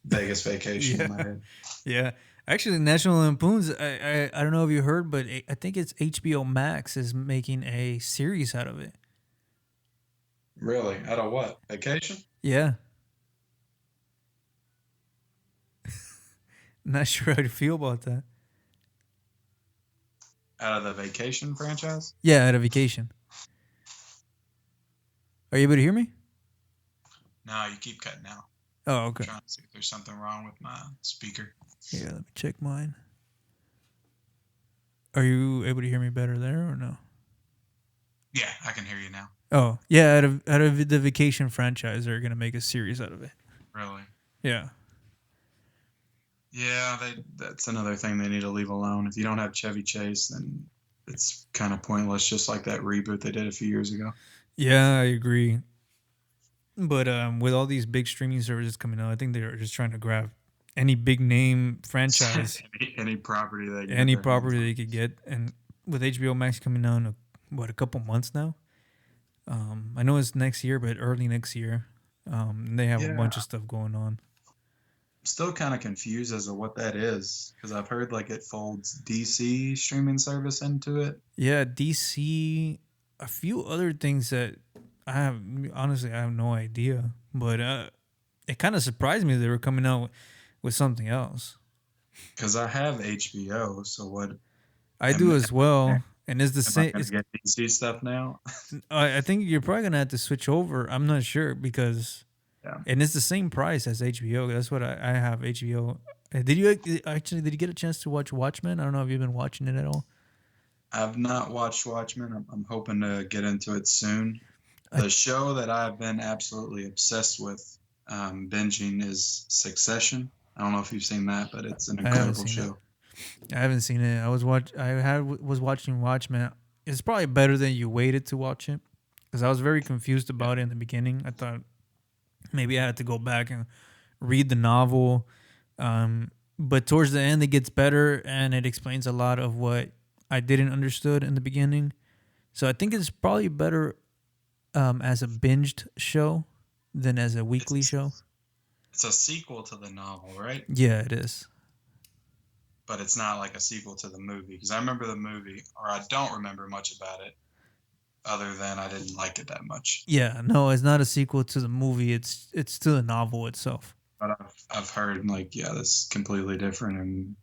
Vegas Vacation in my head. Yeah. Actually, National Lampoon's, I don't know if you heard, but I think it's HBO Max is making a series out of it. Really? Out of what? Vacation? Yeah. Not sure how to feel about that. Out of the Vacation franchise? Yeah, out of Vacation. Are you able to hear me? No, you keep cutting out. Oh, okay. I'm trying to see if there's something wrong with my speaker. Yeah, let me check mine. Are you able to hear me better there or no? Yeah, I can hear you now. Oh, yeah, out of the Vacation franchise, they're going to make a series out of it. Really? Yeah. Yeah, that's another thing they need to leave alone. If you don't have Chevy Chase, then it's kind of pointless, just like that reboot they did a few years ago. Yeah, I agree. But with all these big streaming services coming out, I think they're just trying to grab any big name franchise, any property they could get, and with HBO Max coming out in a couple months now. I know it's next year, but early next year. They have a bunch of stuff going on. I'm still kind of confused as to what that is because I've heard like it folds DC streaming service into it. Yeah, DC, a few other things that I have no idea, but it kind of surprised me they were coming out with something else. Because I have HBO, so what? I do as well, and it's the same. It's get DC stuff now. I think you're probably gonna have to switch over. I'm not sure because, and it's the same price as HBO. That's what I have HBO. Did you get a chance to watch Watchmen? I don't know if you've been watching it at all. I've not watched Watchmen. I'm hoping to get into it soon. The show that I've been absolutely obsessed with binging is Succession. I don't know if you've seen that, but it's an incredible show. I haven't seen it. I was watching Watchmen. It's probably better than you waited to watch it because I was very confused about it in the beginning. I thought maybe I had to go back and read the novel, but towards the end it gets better and it explains a lot of what I didn't understood in the beginning. So I think it's probably better as a binged show than as a weekly show. It's a sequel to the novel, right? Yeah, it is. But it's not like a sequel to the movie because I remember the movie, or I don't remember much about it, other than I didn't like it that much. Yeah, no, it's not a sequel to the movie. It's to the novel itself. But I've heard this is completely different and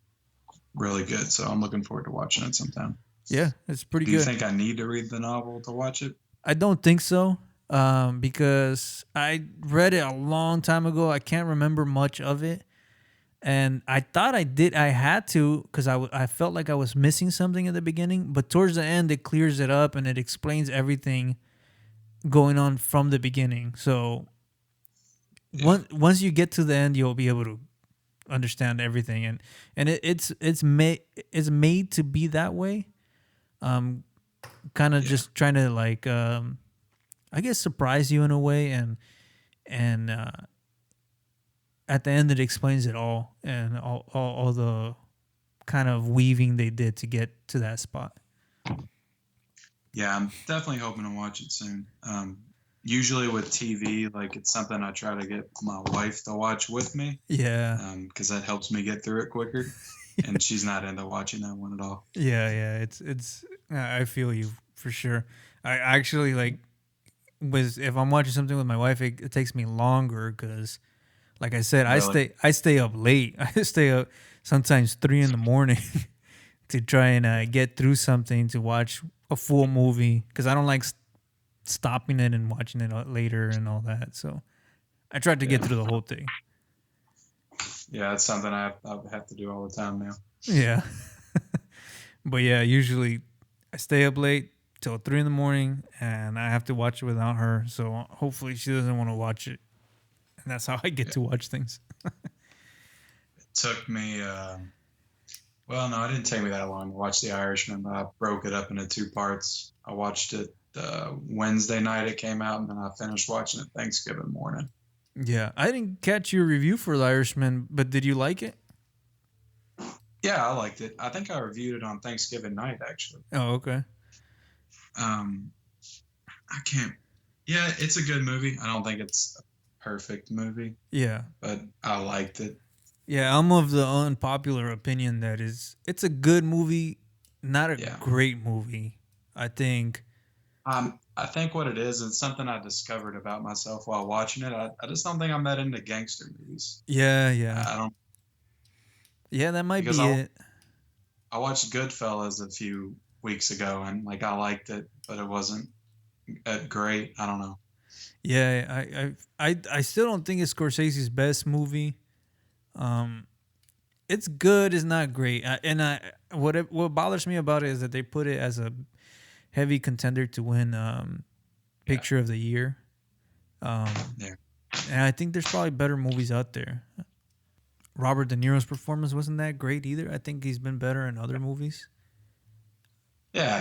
really good. So I'm looking forward to watching it sometime. Yeah, it's pretty good. Do you think I need to read the novel to watch it? I don't think so, because I read it a long time ago. I can't remember much of it. And I thought I had to because I felt like I was missing something at the beginning. But towards the end, it clears it up and it explains everything going on from the beginning. So once you get to the end, you'll be able to understand everything, and it's made to be that way. Um, Kind of Yeah. just trying to like I guess surprise you in a way, and at the end it explains it all and all the kind of weaving they did to get to that spot. Yeah, I'm definitely hoping to watch it soon. Usually with TV, like it's something I try to get my wife to watch with me, Yeah. because that helps me get through it quicker. And she's not into watching that one at all. Yeah, it's I feel you for sure. I actually like with if I'm watching something with my wife, it takes me longer because, like I said, Really? I stay up late. I stay up sometimes 3 in the morning to try and get through something to watch a full movie because I don't like stopping it and watching it later and all that. So I tried to get Yeah. through the whole thing. Yeah, it's something I have to do all the time now. Yeah. But yeah, usually I stay up late till 3 in the morning and I have to watch it without her. So hopefully she doesn't want to watch it. And that's how I get to watch things. It took me, well, no, it didn't take me that long to watch The Irishman, but I broke it up into two parts. I watched it Wednesday night it came out, and then I finished watching it Thanksgiving morning. Yeah. I didn't catch your review for The Irishman, but did you like it? Yeah, I liked it. I think I reviewed it on Thanksgiving night, actually. Oh, okay. Um, I can't. Yeah, it's a good movie. I don't think it's a perfect movie, Yeah. but I liked it. Yeah, I'm of the unpopular opinion that it's a good movie, not a Yeah. great movie. I think. I think what it is, it's something I discovered about myself while watching it. I just don't think I'm that into gangster movies. Yeah. I don't, Yeah, that might because be it. I watched Goodfellas a few weeks ago, and like I liked it, but it wasn't great. I don't know. Yeah, I still don't think it's Scorsese's best movie. Um, it's good, it's not great. What bothers me about it is that they put it as a heavy contender to win Yeah. Picture of the Year. Yeah. And I think there's probably better movies out there. Robert De Niro's performance wasn't that great either. I think he's been better in other movies. Yeah.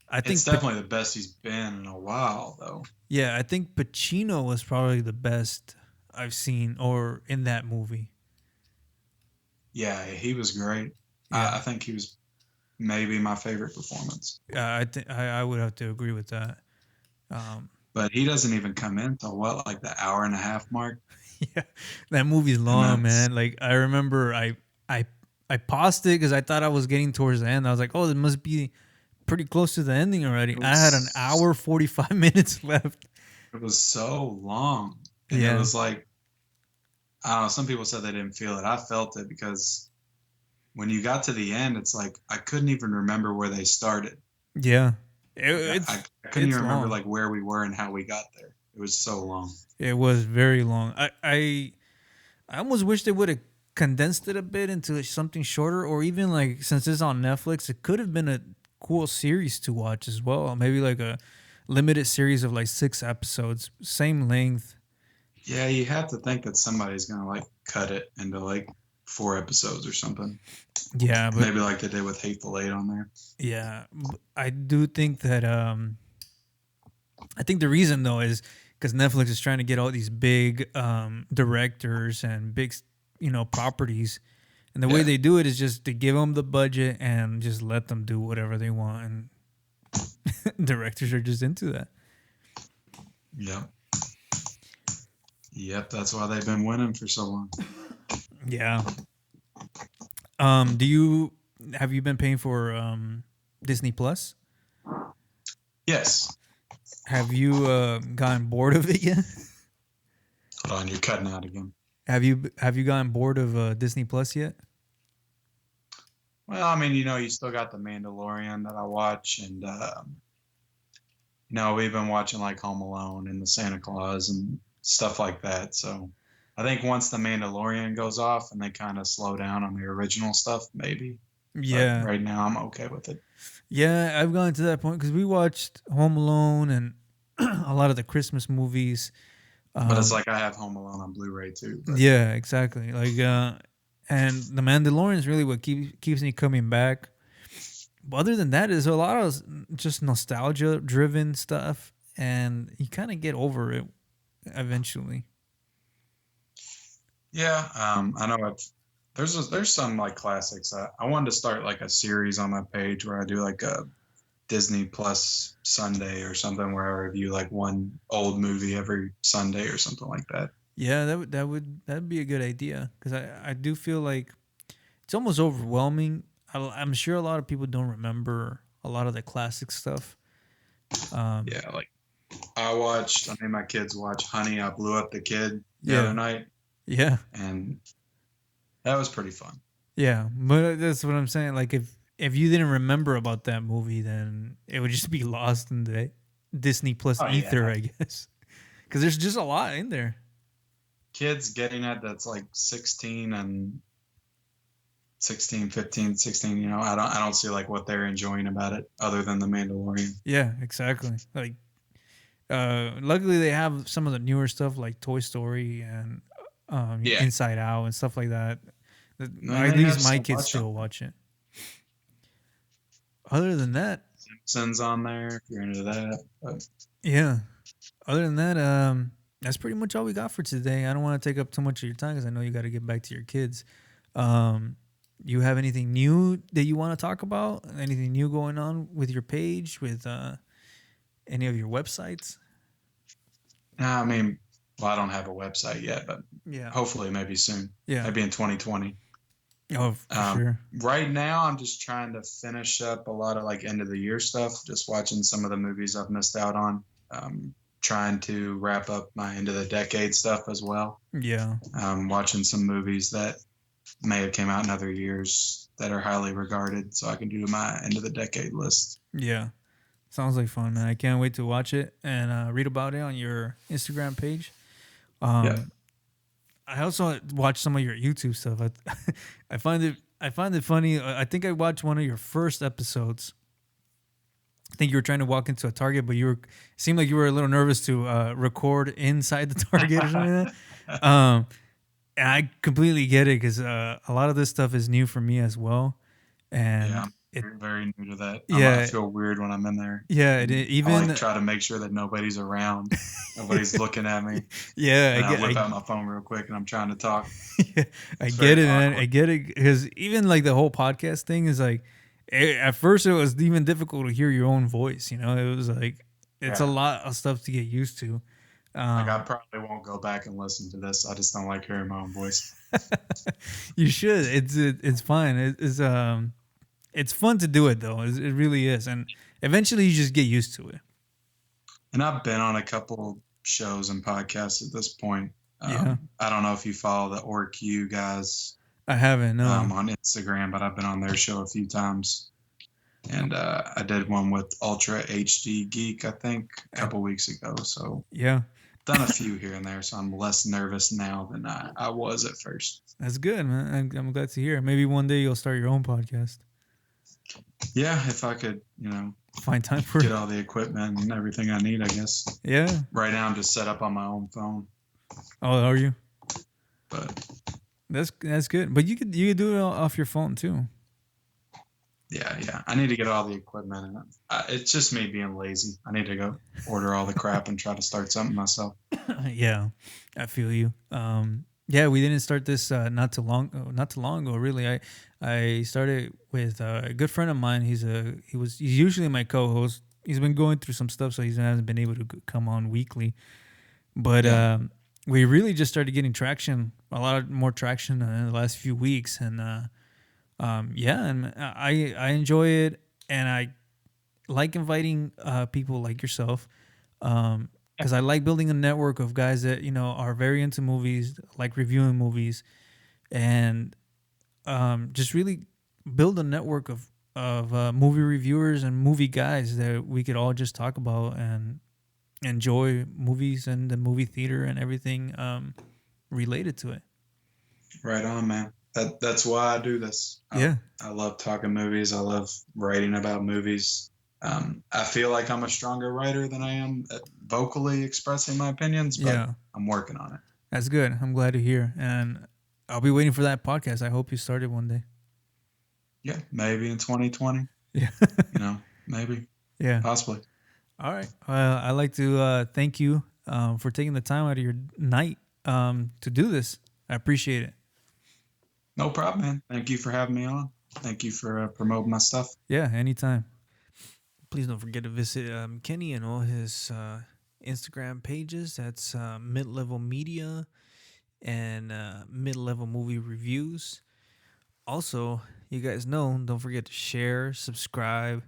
I It's think, definitely the best he's been in a while, though. yeah, I think Pacino was probably the best I've seen or in that movie. Yeah, he was great. Yeah, I think he was maybe my favorite performance. I think I would have to agree with that. Um, But he doesn't even come in till what, like the hour and a half mark? yeah, that movie's And long, that's, man. Like I remember, I I paused it because I thought I was getting towards the end. I was like, oh, it must be pretty close to the ending already. I had an hour 45 minutes left. it was so long. And it Yeah, was like, I don't know, some people said they didn't feel it. I felt it because when you got to the end, it's like I couldn't even remember where they started. yeah. Like, I couldn't It's even remember long. like where we were and how we got there. It was so long. It was very long. I almost wish they would have condensed it a bit into something shorter, or even like since it's on Netflix, it could have been a cool series to watch as well. Maybe like a limited series of like 6 episodes, same length. Yeah, you have to think that somebody's gonna like cut it into like 4 episodes or something. Yeah, but Maybe like they did with Hateful Eight on there. yeah, I do think that I think the reason though is because Netflix is trying to get all these big directors and big properties, and the way Yeah. they do it is just to give them the budget and just let them do whatever they want, and directors are just into that. Yep. Yep, that's why they've been winning for so long. Yeah. Have you been paying for Disney Plus? Yes. Have you gotten bored of it yet? Hold on, you're cutting out again. Have you gotten bored of Disney Plus yet? Well, I mean, you still got The Mandalorian that I watch, and we've been watching like Home Alone and the Santa Claus and stuff like that. So I think once The Mandalorian goes off and they kind of slow down on the original stuff, maybe. Yeah. But right now, I'm okay with it. Yeah, I've gotten to that point because we watched Home Alone and a lot of the Christmas movies. But it's Um, like I have Home Alone on Blu-ray too. But yeah, exactly. Like, and The Mandalorian is really what keeps me coming back. But other than that, is a lot of just nostalgia driven stuff, and you kind of get over it eventually. yeah, I know there's some like classics. I wanted to start like a series on my page where I do like a Disney Plus Sunday or something where I review like one old movie every Sunday or something like that. Yeah, that'd be a good idea because I do feel like it's almost overwhelming. I'm sure a lot of people don't remember a lot of the classic stuff. Um, Yeah, like I made my kids watch Honey, I Blew Up the Kid the other yeah, night, yeah, and that was pretty fun. yeah. But that's what I'm saying. Like if you didn't remember about that movie, then it would just be lost in the Disney Plus Oh ether, yeah, I guess. Because there's just a lot in there. kids getting it that's like 16 and 16, 15, 16. I don't see like what they're enjoying about it other than the Mandalorian. Yeah, exactly. Like, luckily they have some of the newer stuff like Toy Story and Yeah, Inside Out and stuff like that. and At they least have my so kids much on still there. watch it. Other than that, Simpsons on there if you're into that. But yeah. Other than that, that's pretty much all we got for today. I don't want to take up too much of your time because I know you got to get back to your kids. Um, you have anything new that you want to talk about? Anything new going on with your page, with any of your websites? I mean, well, I don't have a website yet, but Yeah. hopefully maybe soon, Yeah. maybe in 2020. Oh, for Um, sure. right now, I'm just trying to finish up a lot of like end of the year stuff, just watching some of the movies I've missed out on. Trying to wrap up my end of the decade stuff as well. Yeah. Watching some movies that may have came out in other years that are highly regarded, so I can do my end of the decade list. Yeah. Sounds like fun, man. I can't wait to watch it and read about it on your Instagram page. Yeah. Um, I also watch some of your YouTube stuff. I find it funny. I think I watched one of your first episodes. I think you were trying to walk into a Target, but seemed like you were a little nervous to record inside the Target or something like that. And I completely get it because a lot of this stuff is new for me as well, Yeah, and I'm it very new to that. I yeah feel weird when I'm in there. yeah I like even try to make sure that nobody's around, nobody's looking at me, yeah and I whip out my phone real quick and I'm trying to talk. yeah, I It's get very it, man. I awkward. get it because even like the whole podcast thing is like, at first it was even difficult to hear your own voice. You know, it was like it's a Yeah, lot of stuff to get used to. like I Um, probably won't go back and listen to this. I just don't like hearing my own voice. you should. It's fine. It's fun to do it though. It really is, and eventually you just get used to it. And I've been on a couple shows and podcasts at this point. Yeah, I don't know if you follow the OrQ guys I haven't. No. on Instagram, but I've been on their show a few times. And I did one with Ultra HD Geek, I think, a I, couple weeks ago. So yeah, done a few here and there. So I'm less nervous now than I was at first. that's good, man. I'm glad to hear. Maybe one day you'll start your own podcast. Yeah, if I could, Find time for get it. all the equipment and everything I need, I guess. Yeah. Right now I'm just set up on my own phone. Oh, are you? But That's good. But you could do it off your phone too. yeah, I need to get all the equipment, and it's just me being lazy. I need to go order all the crap and try to start something myself. Yeah, I feel you. Yeah, we didn't start this not too long ago. Really, I started with a good friend of mine. He's usually my co-host. He's been going through some stuff, so he hasn't been able to come on weekly. But Yeah, we really just started getting traction, a lot more traction in the last few weeks, and yeah, and I enjoy it, and I like inviting people like yourself, because I like building a network of guys that are very into movies, like reviewing movies, and just really build a network of movie reviewers and movie guys that we could all just talk about and enjoy movies and the movie theater and everything related to it. right on, man. That's why I do this. Yeah, I love talking movies. I love writing about movies. I feel like I'm a stronger writer than I am at vocally expressing my opinions, but Yeah, I'm working on it. that's good. I'm glad to hear, and I'll be waiting for that podcast. I hope you start it one day. Yeah, maybe in 2020. Yeah, Maybe, yeah. possibly. All right. I'd like to thank you for taking the time out of your night to do this. I appreciate it. No problem, man. Thank you for having me on. Thank you for promoting my stuff. Yeah, anytime. Please don't forget to visit Kenny and all his Instagram pages. That's Mid Level Media and Mid Level Movie Reviews. Also, you guys know, don't forget to share, subscribe,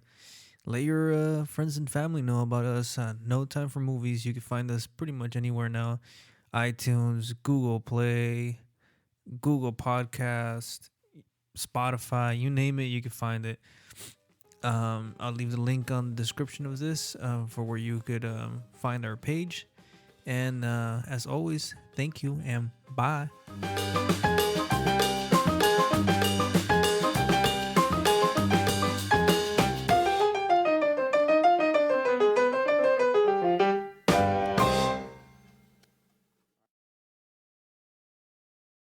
let your friends and family know about us. No Time for Movies. You can find us pretty much anywhere now: iTunes, Google Play, Google Podcast, Spotify. You name it, you can find it. I'll leave the link on the description of this for where you could find our page. And as always, thank you and bye.